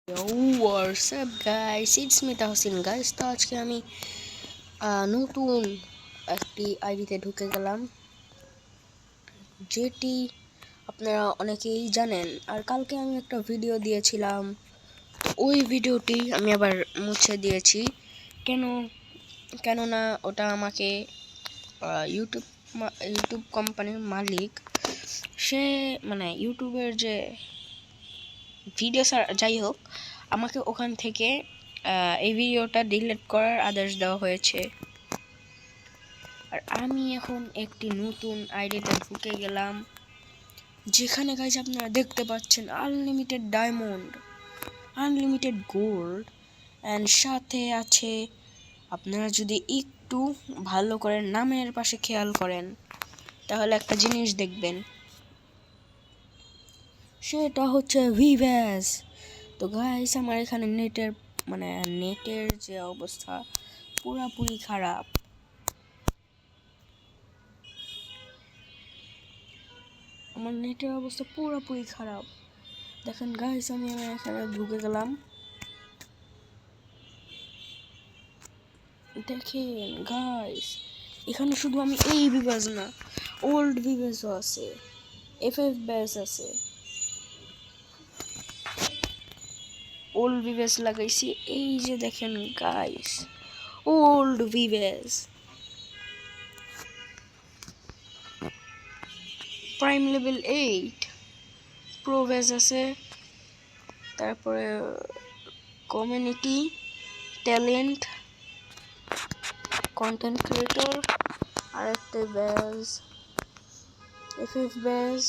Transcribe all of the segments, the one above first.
Yo, what's up guys? It's me Tahsin guys। তো আজকে আমি নতুন একটি আইডিতে ঢুকে গেলাম, যেটি আপনারা অনেকেই জানেন। আর কালকে আমি একটা ভিডিও দিয়েছিলাম, তো ওই ভিডিওটি আমি আবার মুছে দিয়েছি। কেন কেননা ওটা আমাকে ইউটিউব কোম্পানির মালিক, সে মানে ইউটিউবের যে ভিডিও যাই হোক, আমাকে ওখান থেকে এই ভিডিওটা ডিলিট করার আদেশ দেওয়া হয়েছে। আর আমি এখন একটি নতুন আইডিতে ঢুকে গেলাম, যেখানে গাইজ আপনারা দেখতে পাচ্ছেন unlimited diamond, unlimited gold, and সাথে আছে, আপনারা যদি একটু ভালো করে নামের পাশে খেয়াল করেন তাহলে একটা জিনিস দেখবেন, সেটা হচ্ছে ভিভ্যাস। তো গাইস আমার এখানে নেটের যে অবস্থা পুরোপুরি খারাপ। আমার নেটের অবস্থা পুরোপুরি খারাপ। দেখেন গাইস, আমি এখানে ঢুকে গেলাম, দেখেন গাইস, এখানে শুধু আমি এই ভিভ্যাস না, ওল্ড ভিভ্যাসও আছে, এফএফ ব্যাস আছে, ওল্ড ভিভ্যাস লাগাইছি। এই যে দেখেন গাইস, ওল্ড ভিভ্যাস, প্রাইম লেভেল 8 প্রো ভ্যাস আছে, তারপরে কমিউনিটি, ট্যালেন্ট, কন্টেন্ট ক্রিয়েটর, আরেকটা badge, FF badge,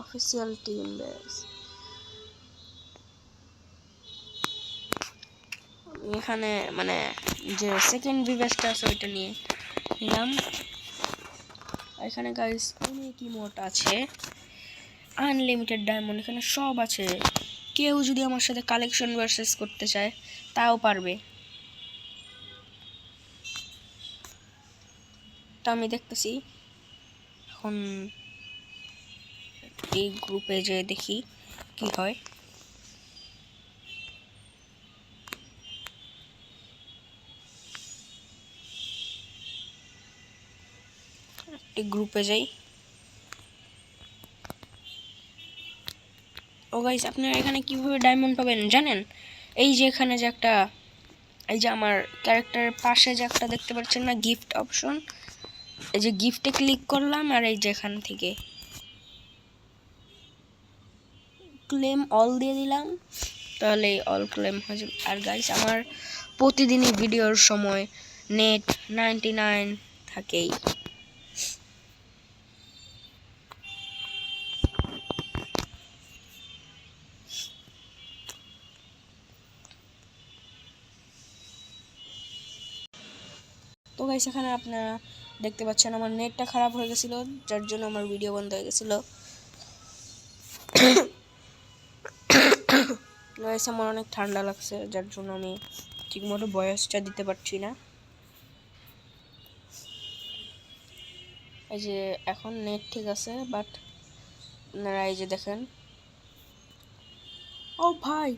official team badge. এখানে যে সেকেন্ড ভিভ্যাসটা আছে ওইটা নিয়ে নিলাম। এখানে গাইস অনেক ইমোট আছে, আনলিমিটেড ডায়মন্ড, এখানে সব আছে। কেউ যদি আমার সাথে কালেকশন ভার্সেস করতে চায় তাও পারবে। তা আমি দেখতেছি এখন এই গ্রুপে যে দেখি কি হয়। একটি গ্রুপে যাই। ও গাইস, আপনারা এখানে কিভাবে ডায়মন্ড পাবেন জানেন? এই যে এখানে যে একটা, এই যে আমার ক্যারেক্টারের পাশে যে একটা দেখতে পাচ্ছেন না গিফট অপশন, এই যে গিফটে ক্লিক করলাম, আর এই যে এখান থেকে ক্লেম অল দিয়ে দিলাম, তাহলে অল ক্লেম হয়ে যাবে। আর গাইস আমার প্রতিদিনই ভিডিওর সময় নেট 99 থাকেই। তো গাইস এখানে আপনারা দেখতে পাচ্ছেন আমার নেটটা খারাপ হয়ে গেছিলো, যার জন্য আমার ভিডিও বন্ধ হয়ে গেছিলো। গাইস আমার অনেক ঠান্ডা লাগছে, যার জন্য আমি ঠিকমতো ভয়েসটা দিতে পারছি না। এই যে এখন নেট ঠিক আছে, বাট আপনারা এই যে দেখেন, ও ভাই,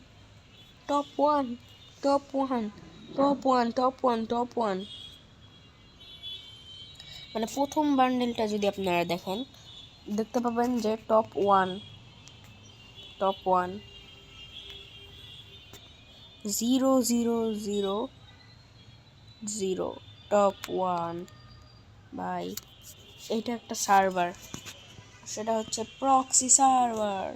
top one, top one, top one, top one, top one. মানে প্রথম বান্ডেলটা যদি আপনারা দেখেন, দেখতে পাবেন যে top one, top one, 0000, top one. ভাই এটা একটা সার্ভার, সেটা হচ্ছে প্রক্সি সার্ভার।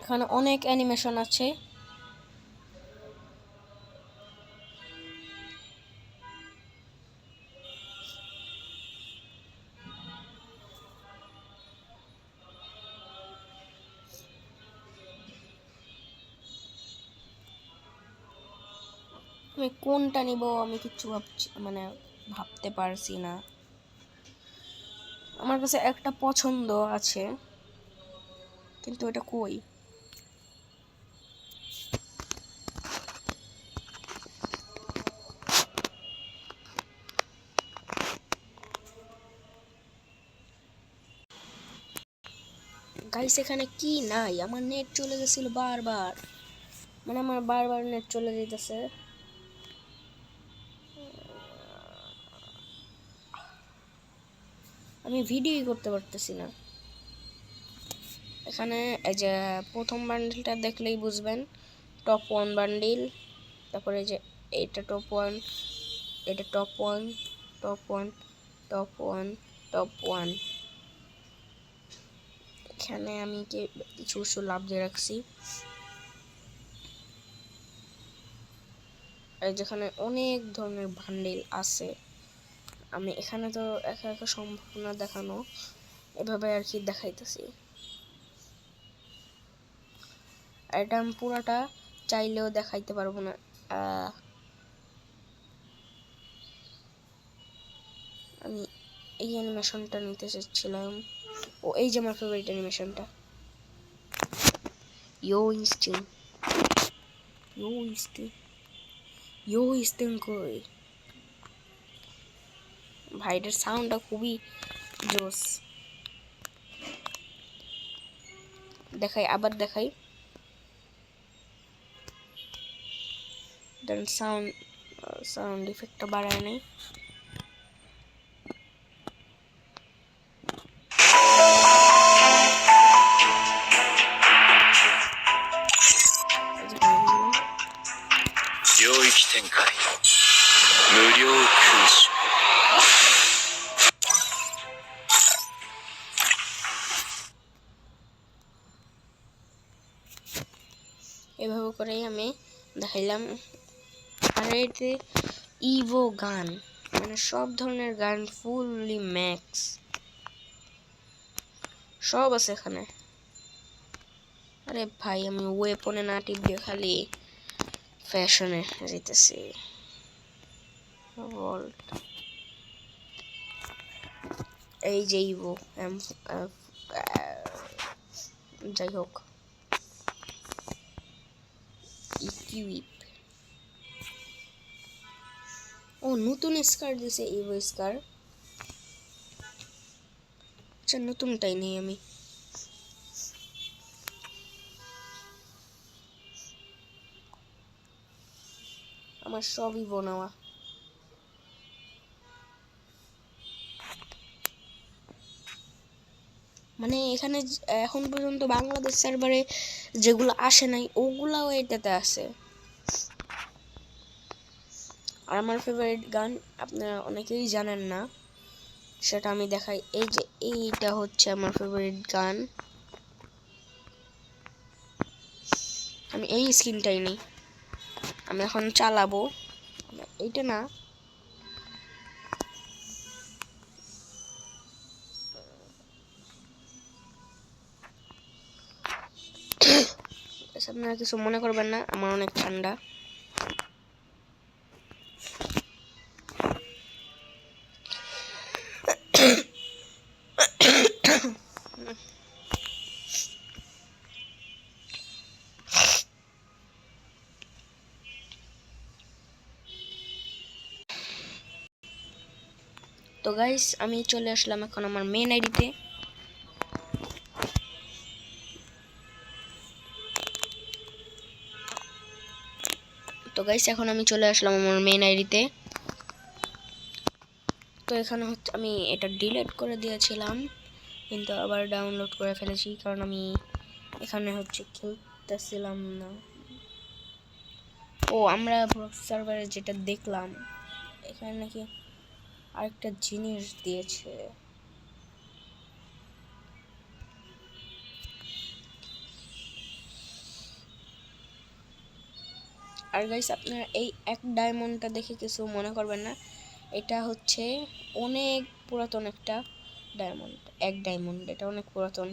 এখানে অনেক অ্যানিমেশন আছে। আমি কোনটা নিব আমি কিচ্ছু ভাবতে পারছি না। আমার কাছে একটা পছন্দ আছে, কিন্তু এটা কই? গাইস এখানে কি নাই, আমার নেট চলে গেছিল বারবার, মানে আমার বারবার নেট চলে যেতেছে। আমি ভিডিওই করতে পারতেছি না। এখানে এই যে প্রথম বান্ডিলটা দেখলেই বুঝবেন, টপ 1 বান্ডিল। তারপরে যে এটা টপ 1, এটা টপ 1, টপ 1, টপ 1, টপ 1। এখানে আমি কিছু কিছু লাভ দিয়ে রাখছি। এই যেখানে অনেক ধরনের বান্ডিল আছে, আমি এখানে তো একা একা সম্ভব না দেখানো, এভাবে আর কি দেখাইতেছি। এটা আমি পুরাটা চাইলেও দেখাইতে পারবো না। আমি এই অ্যানিমেশনটা নিতে চাচ্ছিলাম। ও এই যে আমার ফেভারিট অ্যানিমেশনটা, ইয়ো ইনস্টিং, ইয়ো ইনস্টিং, ইয়ো ইনস্টিং কই ভাইটার সাউন্ডটা খুবই জোস। দেখাই, আবার দেখাই, দেন সাউন্ড ইফেক্টটা বাড়ায় নাই। এভাবে করেই আমি দেখাইলাম। আর এতে ইভো গান, মানে সব ধরনের গান ফুললি ম্যাক্স সব আছে এখানে। আরে ভাই আমি ওয়েপনে না টিপ দিয়ে খালি ফ্যাশনে যেতেছি। এই যে ইভো যাই হোক, ইকুইপ। ও নতুন স্কার দিছে, ইভো স্কার। আচ্ছা নতুনটাই নেই আমি। আমার সব ইভো নেওয়া। মানে এখানে এখন পর্যন্ত বাংলাদেশ সার্ভারে যেগুলো আসে নাই ওগুলাও এটাতে আছে। আর আমার ফেভারিট গান আপনারা অনেকেই জানেন না, সেটা আমি দেখাই। এই যে এইটা হচ্ছে আমার ফেভারিট গান, আমি এই স্কিনটাই নেই। আমি এখন চালাবো এইটা না, আপনারা কিছু মনে করবেন না, আমার অনেক ঠান্ডা। তো গাইস আমি চলে আসলাম এখন আমার মেন আইডিতে। তো গাইস এখন আমি চলে আসলাম আমার মেন আইডিতে। তো এখানে হচ্ছে আমি এটা ডিলিট করে দিয়েছিলাম, কিন্তু আবার ডাউনলোড করে ফেলেছি, কারণ আমি এখানে হচ্ছে খেলতেছিলাম না। ও আমরা সার্ভারে যেটা দেখলাম, এখানে নাকি আরেকটা জিনিস দিয়েছে। আর গাইস আপনারা এই এক ডায়মন্ডটা দেখে কিছু মনে করবেন না, এটা হচ্ছে অনেক পুরাতন একটা ডায়মন্ড। এক ডায়মন্ড, এটা অনেক পুরাতন।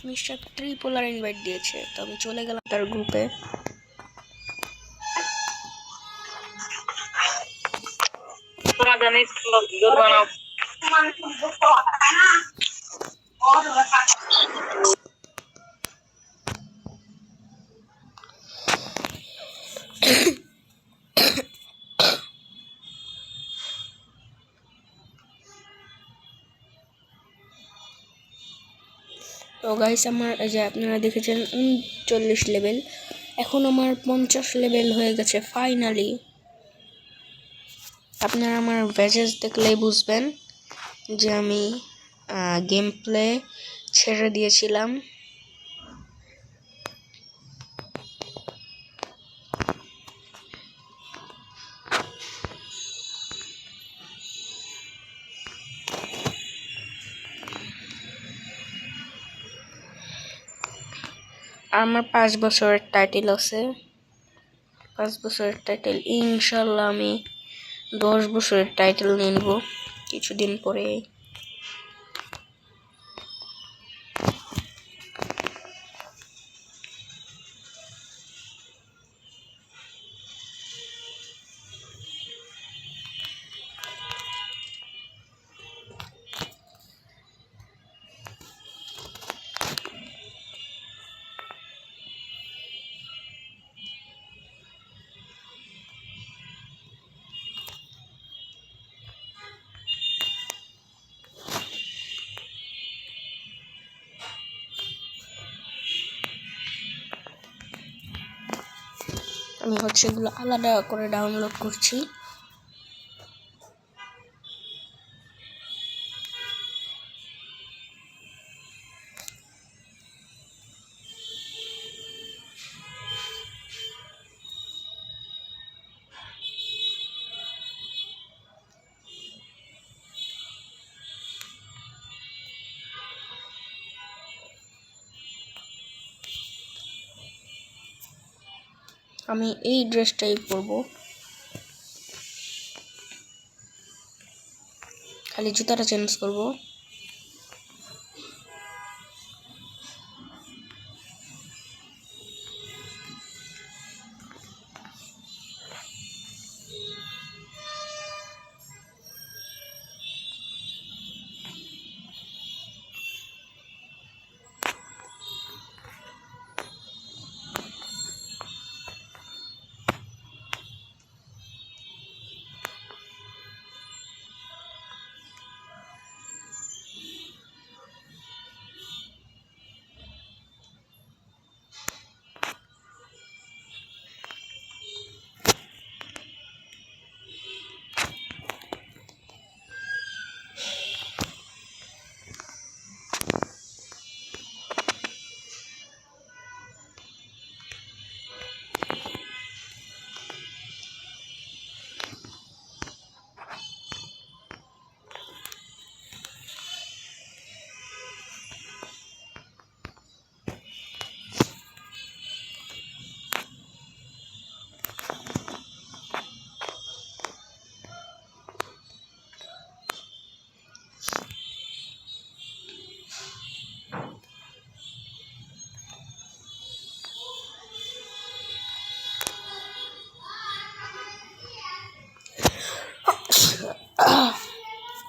মিস্টার ট্রিপোলার ইনভাইট দিয়েছে, তো আমি চলে গেলাম তার গ্রুপে। তো গাইস আমার এই যে আপনারা দেখেছেন 39 লেভেল, এখন আমার 50 লেভেল হয়ে গেছে ফাইনালি। আপনারা আমার ব্যাজেস দেখলেই বুঝবেন যে আমি গেম প্লে ছেড়ে দিয়েছিলাম। আমার 5 বছরের টাইটেল আছে, 5 বছরের টাইটেল। ইনশাল্লাহ আমি 10 বছরের টাইটেল নিয়ে নিব কিছুদিন পরে। আমি হচ্ছে এগুলো আলাদা করে ডাউনলোড করছি। আমি এই ড্রেসটাই পরবো, খালি জুতাটা চেঞ্জ করব।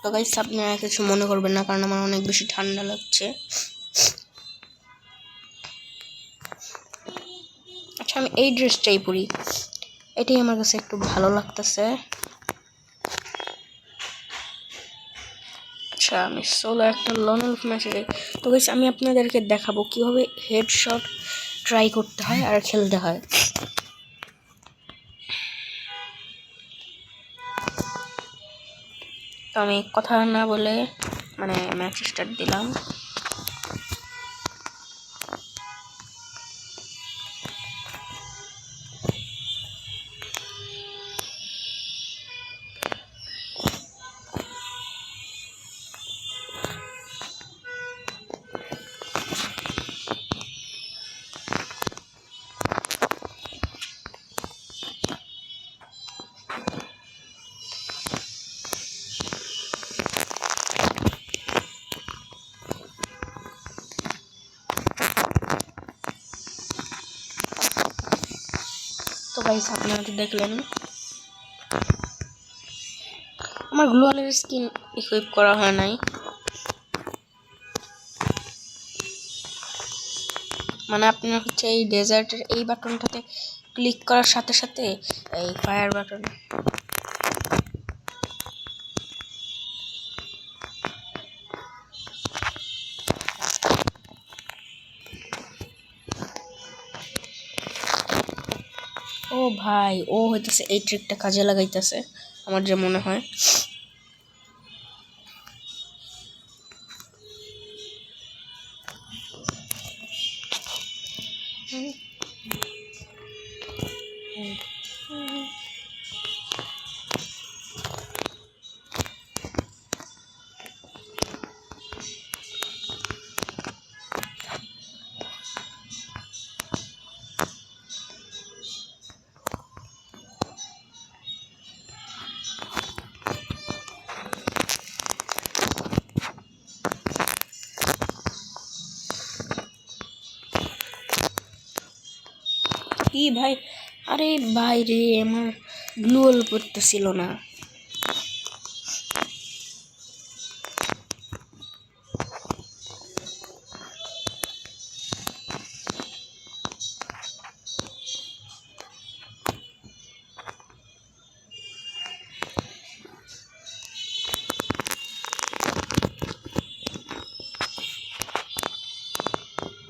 তো গাইস আপনারা কিছু মনে করবেন না, কারণ আমার অনেক বেশি ঠান্ডা লাগছে। আচ্ছা আমি এই ড্রেসটাই পরি, এটাই আমার কাছে একটু ভালো লাগতেছে। আচ্ছা আমি সোলো একটা লন উলফ ম্যাচে যাই। তো গাইস আমি আপনাদেরকে দেখাবো কিভাবে হেডশট ট্রাই করতে হয় আর খেলতে হয়। তো আমি কথা না বলে মানে ম্যাচ স্টার্ট দিলাম। তো গাইস আপনারা তো দেখলেন আমার গ্লোয়ালের স্কিন ইকুইপ করা হয় নাই, মানে আপনার হচ্ছে এই ডেজার্টের এই বাটনটাতে ক্লিক করার সাথে সাথে এই ফায়ার বাটন ভাই ও হইতেছে এই ট্রিকটা কাজে লাগাইতেছে আমার যে মনে হয়। কি ভাই, আরে ভাই রে আমার গ্লুয়াল পড়তেছিল না।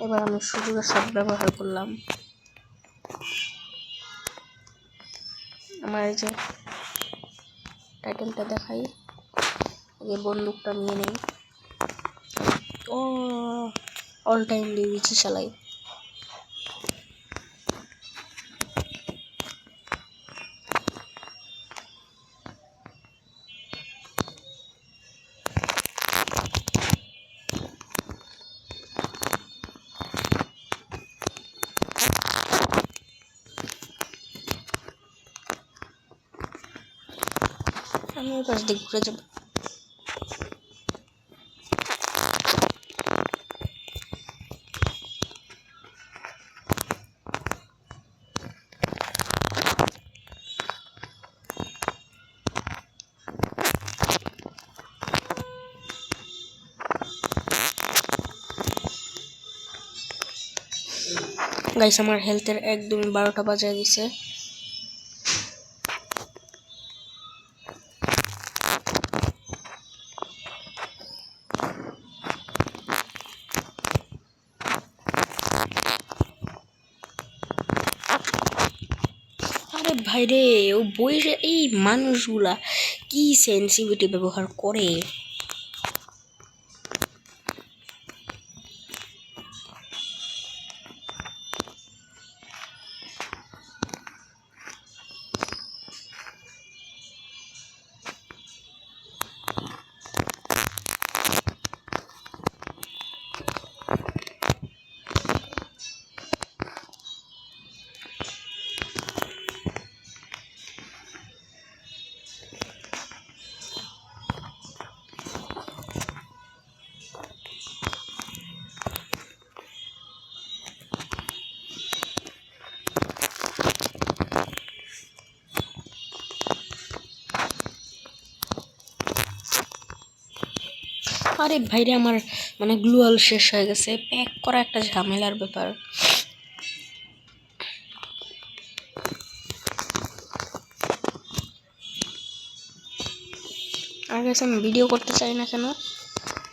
এবার আমি সুযোগের সব ব্যবহার করলাম। আমার এই যে টাইটেলটা দেখাই, আগে বন্দুকটা নিয়ে নেই। ও অল টাইম দিয়ে দিচ্ছি চালাই। আমি ওই পাশ দিয়ে ঘুরে যাবো। গাইস আমার হেলথের একদমই 12টা বাজায় দিছে। আরে ভাই রে ও বইয়ের এই মানুষগুলা কি সেন্সিটিভিটি ব্যবহার করে। আরে ভাইরে আমার মানে গ্লুয়াল শেষ হয়ে গেছে, প্যাক করা একটা ঝামেলার ব্যাপার। আর কাছে আমি ভিডিও করতে চাই না কেন,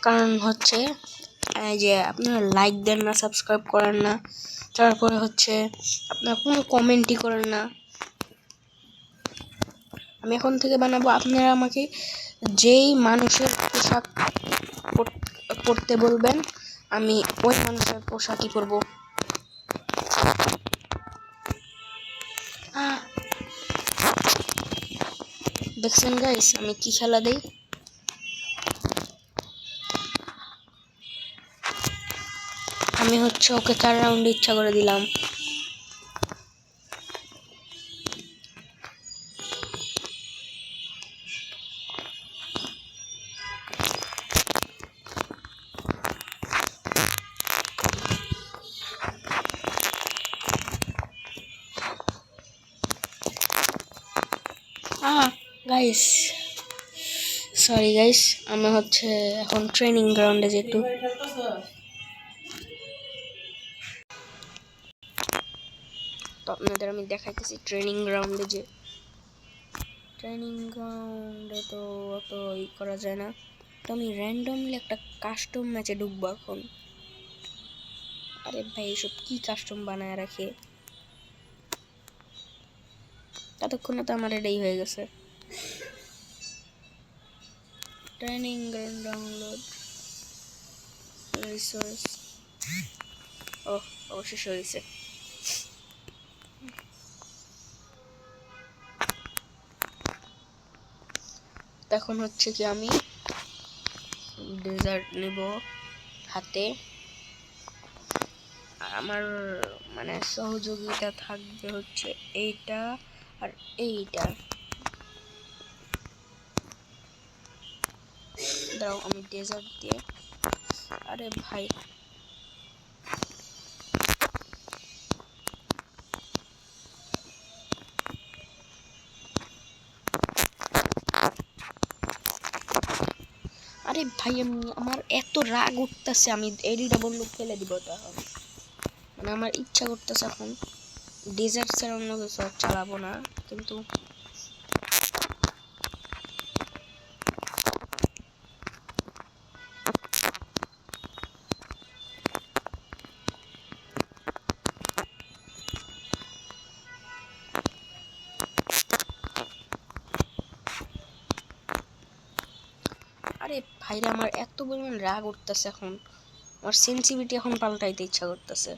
কারণ হচ্ছে এই যে আপনারা লাইক দেন না, সাবস্ক্রাইব করেন না, তারপরে হচ্ছে আপনারা কোনো কমেন্টই করেন না। আমি এখন থেকে বানাবো, আপনারা আমাকে যেই মানুষের পোশাক পরতে বলবেন আমি ওই মানুষের পোশাকই পরবো। দেখছেন গাইস আমি কি খেলা দেই। আমি হচ্ছে ওকে 4 রাউন্ড ইচ্ছা করে দিলাম। গাইস সরি গাইস, আমি হচ্ছে এখন ট্রেনিং গ্রাউন্ডে যেতে। তো আপনাদের আমি দেখাইতেছি ট্রেনিং গ্রাউন্ডে যে, ট্রেনিং গ্রাউন্ডে তো অত ই করা যায় না, তো আমি র্যান্ডমলি একটা কাস্টম ম্যাচে ঢুকবো এখন। আরে ভাই এসব কি কাস্টম বানায় রাখে। ততক্ষণে তো আমার এটাই হয়ে গেছে। ট্রেনিং ডাউনলোড রিসোর্স, ও অবশেষে হয়েছে। এখন হচ্ছে কি আমি ডেজার্ট নেব হাতে। আমার মানে সহযোগিতা থাকবে হচ্ছে এইটা আর এইটা। দাঁড়াও আমি ডেজার্ট দিয়ে, আরে ভাই আরে ভাই আমার এত রাগ উঠতেছে, আমি এডিটা বন্ধু ফেলে দিব তখন। মানে আমার ইচ্ছা করতেছে এখন ডেজার্ট ছাড়া অন্য কিছু আর চালাবো না, কিন্তু আরে ভাইরা আমার এত পরিমাণ রাগ উঠতেছে এখন, আমার সেন্সিটিভিটি এখন পাল্টাইতে ইচ্ছা করতেছে।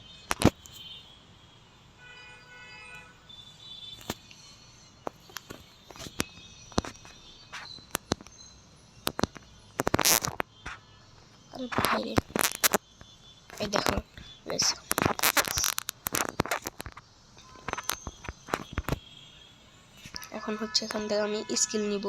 আরে ভাইরে এই দেখো গাইস, এখন হচ্ছে এখান থেকে আমি স্কিল নিব।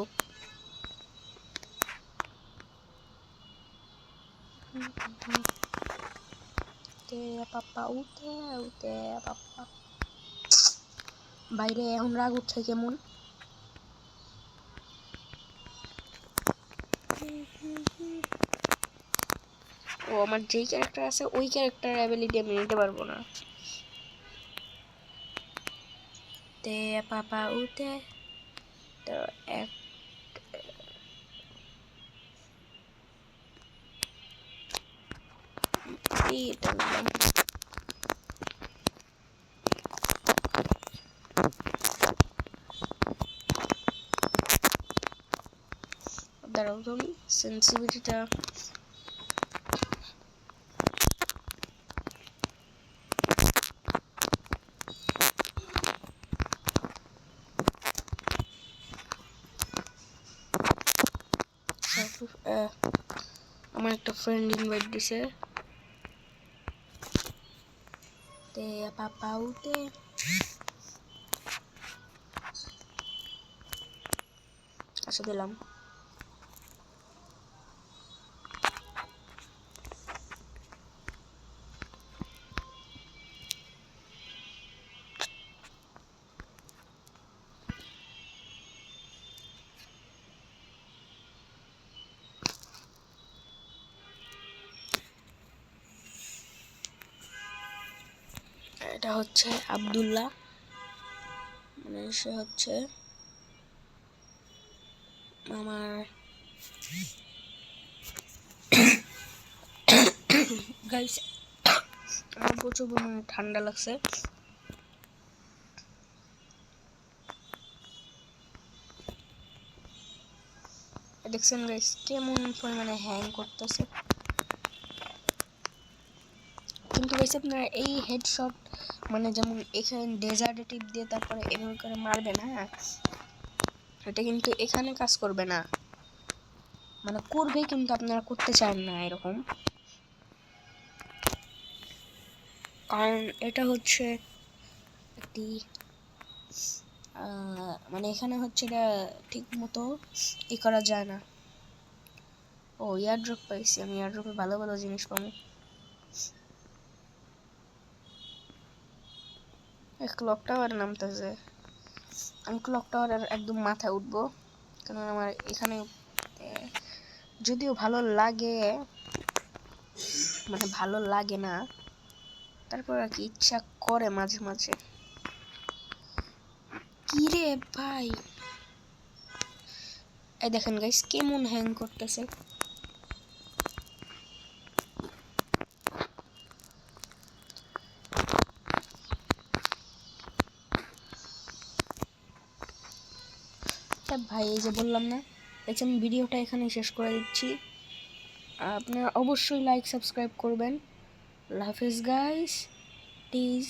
বাইরে এখন রাগ উঠছে কেমন। ও আমার যেই ক্যারেক্টার আছে ওই ক্যারেক্টার অ্যাবিলিটি আমি নিতে পারবো না। তে পাপা উতে তো এক এটা নিলাম। দাঁড়াও তো আমি সেন্সিটিভিটিটা আমার একটা ফ্রেন্ড ইনভাইট দিছে। তে পাপা উতে আচ্ছা দিলাম। এটা হচ্ছে আব্দুল্লাহ, মানে সে হচ্ছে আমার গাইস, আমার প্রচুর পরিমাণে ঠান্ডা লাগছে। দেখছেন গাইস কেমন পরিমাণে হ্যাং করতেছে। কিন্তু গাইস আপনারা এই হেডশট মানে যেমন এখানে ডেজার্টে টিপ দিয়ে তারপরে এভাবে করে মারবেন, হ্যাঁ এটা কিন্তু এখানে কাজ করবে না, মানে করবে কিন্তু আপনারা করতে চান না এরকম, কারণ এটা হচ্ছে একটি মানে এখানে হচ্ছে এটা ঠিক মতো ই করা যায় না। ও এয়ারড্রপ পাইছি আমি, এয়ারড্রপে ভালো ভালো জিনিস পাবো। ক্লক টাওয়ার নামতেছে, আমি ক্লক টাওয়ারের একদম মাথায় উঠবো, কারণ আমার এখানে যদিও ভালো লাগে, মানে ভালো লাগে না, তারপর আর কি ইচ্ছা করে মাঝে মাঝে। কি রে ভাই, এই দেখেন গাইস কেমন হ্যাং করতেছে। ভাই এই যে বললাম না, দেখছেন ভিডিওটা এখানে শেষ করে দিচ্ছি। আপনারা অবশ্যই লাইক সাবস্ক্রাইব করবেন। আল্লাহ হাফেজ গাইস, প্লিজ।